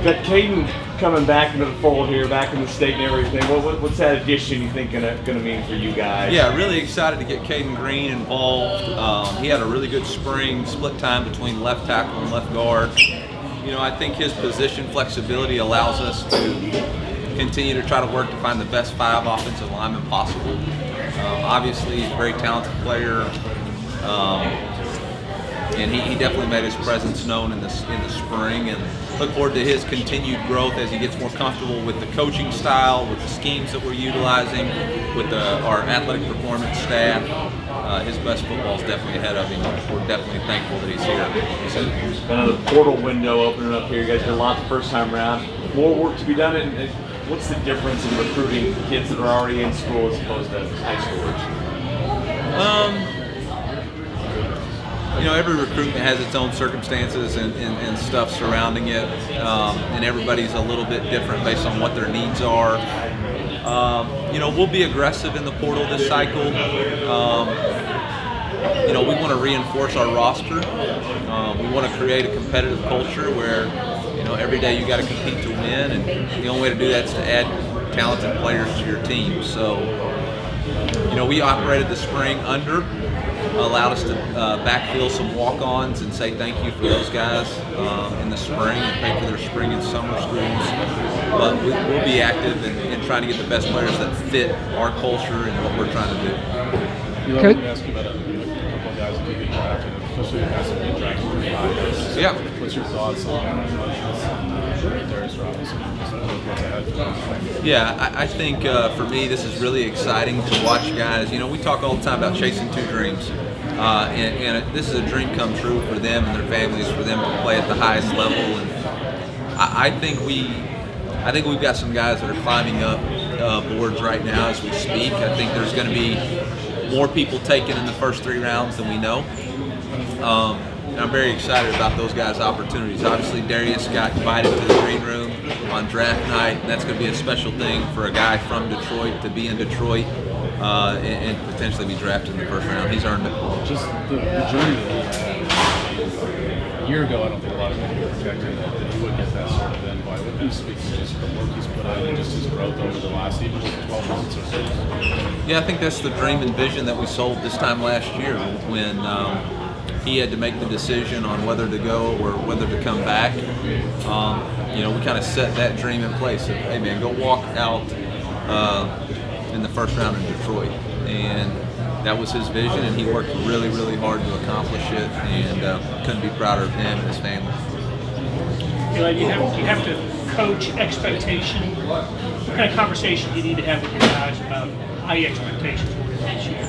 Got Caden coming back into the fold here, back in the state and everything. What's that addition you think gonna mean for you guys? Yeah, really excited to get Caden Green involved. He had a really good spring, split time between left tackle and left guard. You know, I think his position flexibility allows us to continue to try to work to find the best 5 offensive linemen possible. Obviously, he's a very talented player, and he definitely made his presence known in the spring. And look forward to his continued growth as he gets more comfortable with the coaching style, with the schemes that we're utilizing, with our athletic performance staff. His best football is definitely ahead of him. We're definitely thankful that he's here. The portal window opening up here. You guys did a lot the first time around. More work to be done. And what's the difference in recruiting kids that are already in school as opposed to high schoolers? You know, every recruitment has its own circumstances and stuff surrounding it, and everybody's a little bit different based on what their needs are. You know, we'll be aggressive in the portal this cycle. You know, we want to reinforce our roster. We want to create a competitive culture where, you know, every day you got to compete to win, and the only way to do that is to add talented players to your team. So, you know, we operated the spring under, allowed us to backfill some walk-ons and say thank you for those guys in the spring and pay for their spring and summer schools. But we'll be active in trying to get the best players that fit our culture and what we're trying to do. Let me ask you about a couple of guys that you drafted, especially the guys that you drafted pretty high. So yeah. What's your thoughts on Darius Robinson? What's ahead for them? Yeah, I think for me this is really exciting to watch guys. You know, we talk all the time about chasing 2 dreams. And this is a dream come true for them and their families, for them to play at the highest level. And I think we've got some guys that are climbing up boards right now as we speak. I think there's going to be more people taken in the first 3 rounds than we know. And I'm very excited about those guys' opportunities. Obviously, Darius got invited to the green room on draft night, and that's going to be a special thing for a guy from Detroit to be in Detroit and potentially be drafted in the first round. He's earned it. Just the journey that he had. A year ago, I don't think a lot of people were projecting that he would get that sort of invite. What can you speak to just the work he's put in and just his growth over the last even 12 months or so? Yeah, I think that's the dream and vision that we sold this time last year when he had to make the decision on whether to go or whether to come back. You know, we kind of set that dream in place of, hey man, go walk out in the first round in Detroit. And that was his vision, and he worked really, really hard to accomplish it, and couldn't be prouder of him and his family. Eli, you have to coach expectation. What kind of conversation do you need to have with your guys about high expectations this year?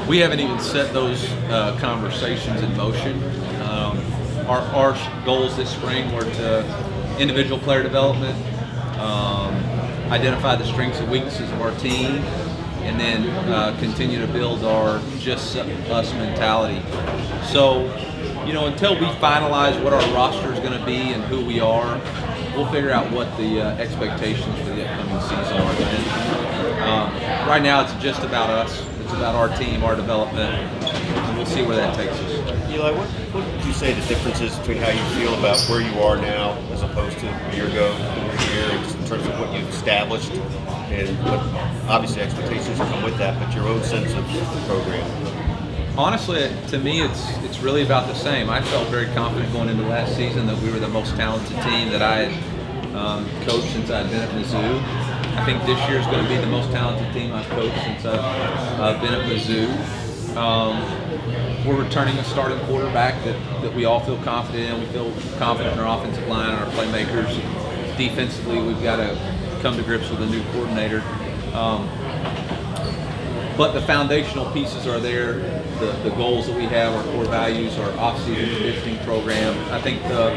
We haven't even set those conversations in motion. Our goals this spring were to individual player development, identify the strengths and weaknesses of our team, and then continue to build our just us mentality. So, you know, until we finalize what our roster is going to be and who we are, we'll figure out what the expectations for the upcoming season are. Right now, it's just about us. It's about our team, our development, and we'll see where that takes us. Eli, what would you say the difference is between how you feel about where you are now as opposed to a year ago in your career, just in terms of what you've established and what obviously expectations come with that, but your own sense of the program? Honestly, to me, it's really about the same. I felt very confident going into last season that we were the most talented team that I had coached since I'd been at Mizzou. I think this year is going to be the most talented team I've coached since I've been at Mizzou. We're returning a starting quarterback that we all feel confident in. We feel confident in our offensive line and our playmakers. Defensively, we've got to come to grips with a new coordinator. But the foundational pieces are there. The goals that we have, our core values, our off-season conditioning program. I think the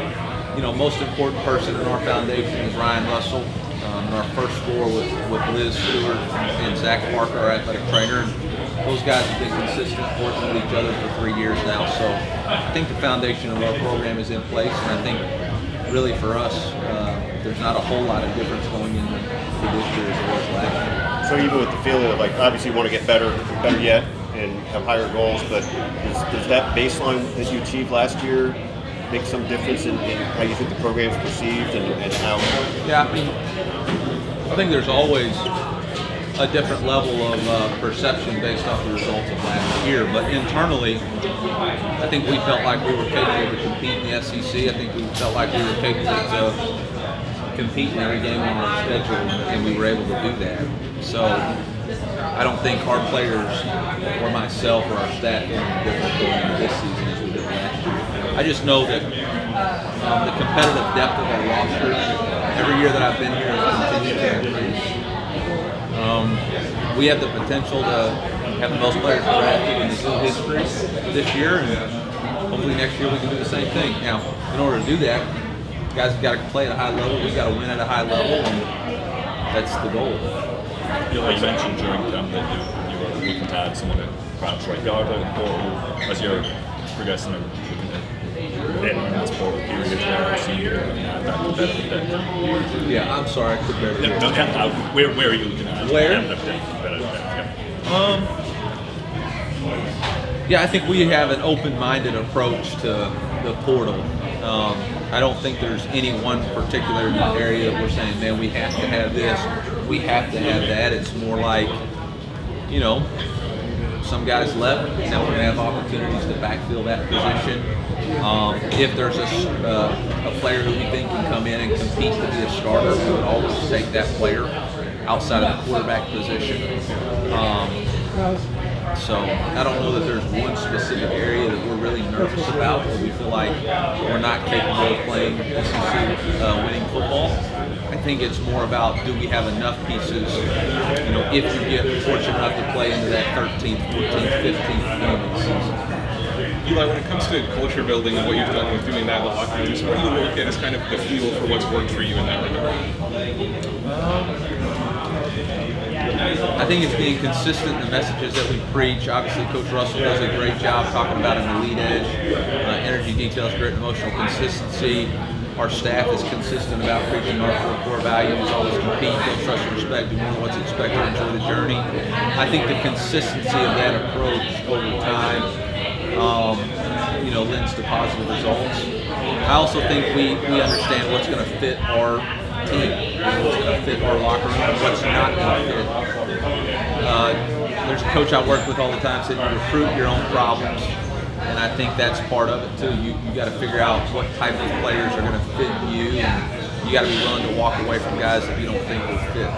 most important person in our foundation is Ryan Russell. Our first 4 with Liz Stewart and Zach Parker, our athletic trainer. And those guys have been consistent working with each other for 3 years now. So I think the foundation of our program is in place, and I think really for us, there's not a whole lot of difference going into this year as it was last year. So even with the feeling of, like, obviously you want to get better yet and have higher goals, but does that baseline that you achieved last year make some difference in how you think the program's perceived and how? Yeah, I mean, I think there's always a different level of perception based off the results of last year. But internally, I think we felt like we were capable to compete in the SEC. I think we felt like we were capable to compete in every game on our schedule, and we were able to do that. So I don't think our players or myself or our staff are any different going into this season as we did last year. I just know that the competitive depth of our roster, every year that I've been here, has continued to increase. We have the potential to have the most players drafted in Mizzou history this year, and hopefully next year we can do the same thing. Now, in order to do that, guys have got to play at a high level. We've got to win at a high level, and that's the goal. You mentioned during camp that you were looking to add someone that perhaps right guard out in portal as you're progressing and looking to end this portal period where you see that competitive depth. Yeah, I'm sorry, I could barely hear. Where are you looking at? Where? Competitive depth, Yeah, I think we have an open-minded approach to the portal. I don't think there's any one particular area that we're saying, man, we have to have this, we have to have that. It's more like, you know, some guys left, now we're going to have opportunities to backfill that position. If there's a player who we think can come in and compete to be a starter, we would always take that player outside of the quarterback position. So I don't know that there's one specific area that we're really nervous about where we feel like we're not capable of playing SEC winning football. I think it's more about, do we have enough pieces, you know, if you get fortunate enough to play into that 13th, 14th, 15th game of the season. Eli, when it comes to culture building and what you've done with doing that in the locker room, just what do you look at as kind of the feel for what's worked for you in that regard? I think it's being consistent in the messages that we preach. Obviously, Coach Russell does a great job talking about an elite edge, energy, details, grit, and emotional consistency. Our staff is consistent about preaching our four core values: always compete, don't trust and respect, do more than what's expected, enjoy the journey. I think the consistency of that approach over time, you know, lends to positive results. I also think we understand what's going to fit our team, what's going to fit our locker room, and what's not going to fit. There's a coach I work with all the time said you recruit your own problems, and I think that's part of it too. You got to figure out what type of players are going to fit you, and you got to be willing to walk away from guys that you don't think will fit.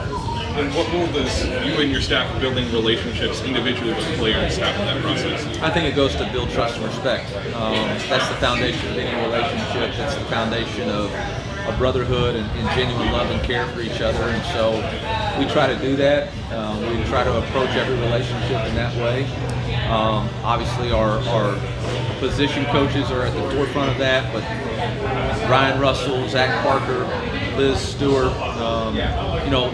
And what role does you and your staff building relationships individually with players have in that process? I think it goes to build trust and respect. That's the foundation of any relationship. That's the foundation of a brotherhood and genuine love and care for each other. And so we try to do that. We try to approach every relationship in that way. Obviously, our position coaches are at the forefront of that, but Ryan Russell, Zach Parker, Liz Stewart, you know,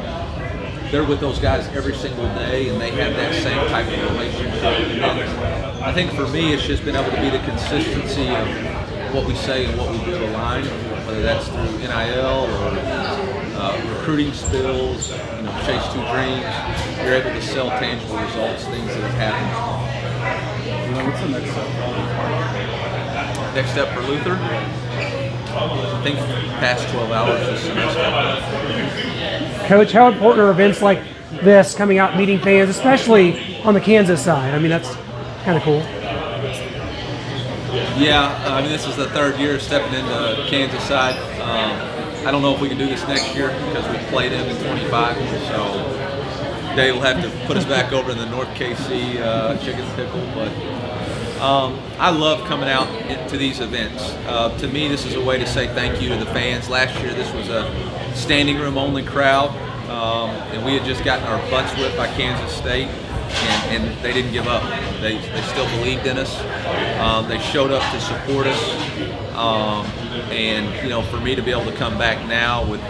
they're with those guys every single day, and they have that same type of relationship. And I think for me, it's just been able to be the consistency of what we say and what we do align, whether that's through NIL or recruiting spills, you know, Chase Two Dreams. You're able to sell tangible results, things that have happened. What's the next step? Next step for Luther? I think past 12 hours this semester. Coach, how important are events like this, coming out, meeting fans, especially on the Kansas side? I mean, that's kind of cool. Yeah, I mean, this is the third year stepping into Kansas side. I don't know if we can do this next year because we played them in 25, so Dave will have to put us back over in the North KC chicken pickle, but I love coming out to these events. To me, this is a way to say thank you to the fans. Last year, this was a standing room only crowd, and we had just gotten our butts whipped by Kansas State, and they didn't give up. They still believed in us. They showed up to support us, and you know, for me to be able to come back now with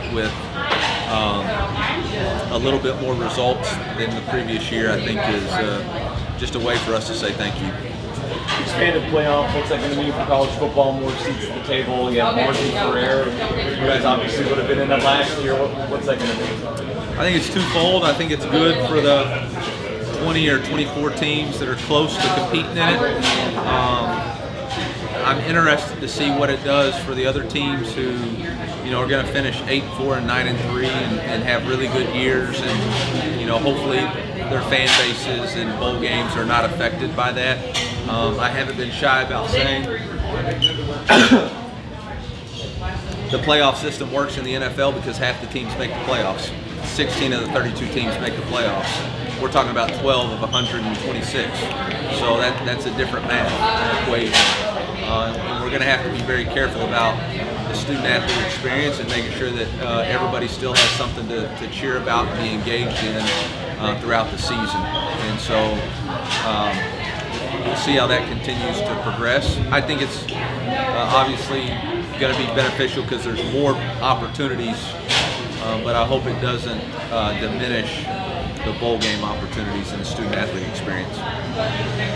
a little bit more results than the previous year, I think is just a way for us to say thank you. Expanded playoff, what's that going to mean for college football? More seats at the table, you have margin for error. You guys obviously would have been in it last year. What's that going to mean? I think it's twofold. I think it's good for the 20 or 24 teams that are close to competing in it. I'm interested to see what it does for the other teams who, are going to finish 8-4 and 9-3 and have really good years, and hopefully their fan bases and bowl games are not affected by that. I haven't been shy about saying the playoff system works in the NFL because half the teams make the playoffs. 16 of the 32 teams make the playoffs. We're talking about 12 of 126. So that's a different math equation. And we're going to have to be very careful about the student-athlete experience and making sure that everybody still has something to cheer about and be engaged in throughout the season. And so we'll see how that continues to progress. I think it's obviously going to be beneficial because there's more opportunities, but I hope it doesn't diminish the bowl game opportunities and the student-athlete experience.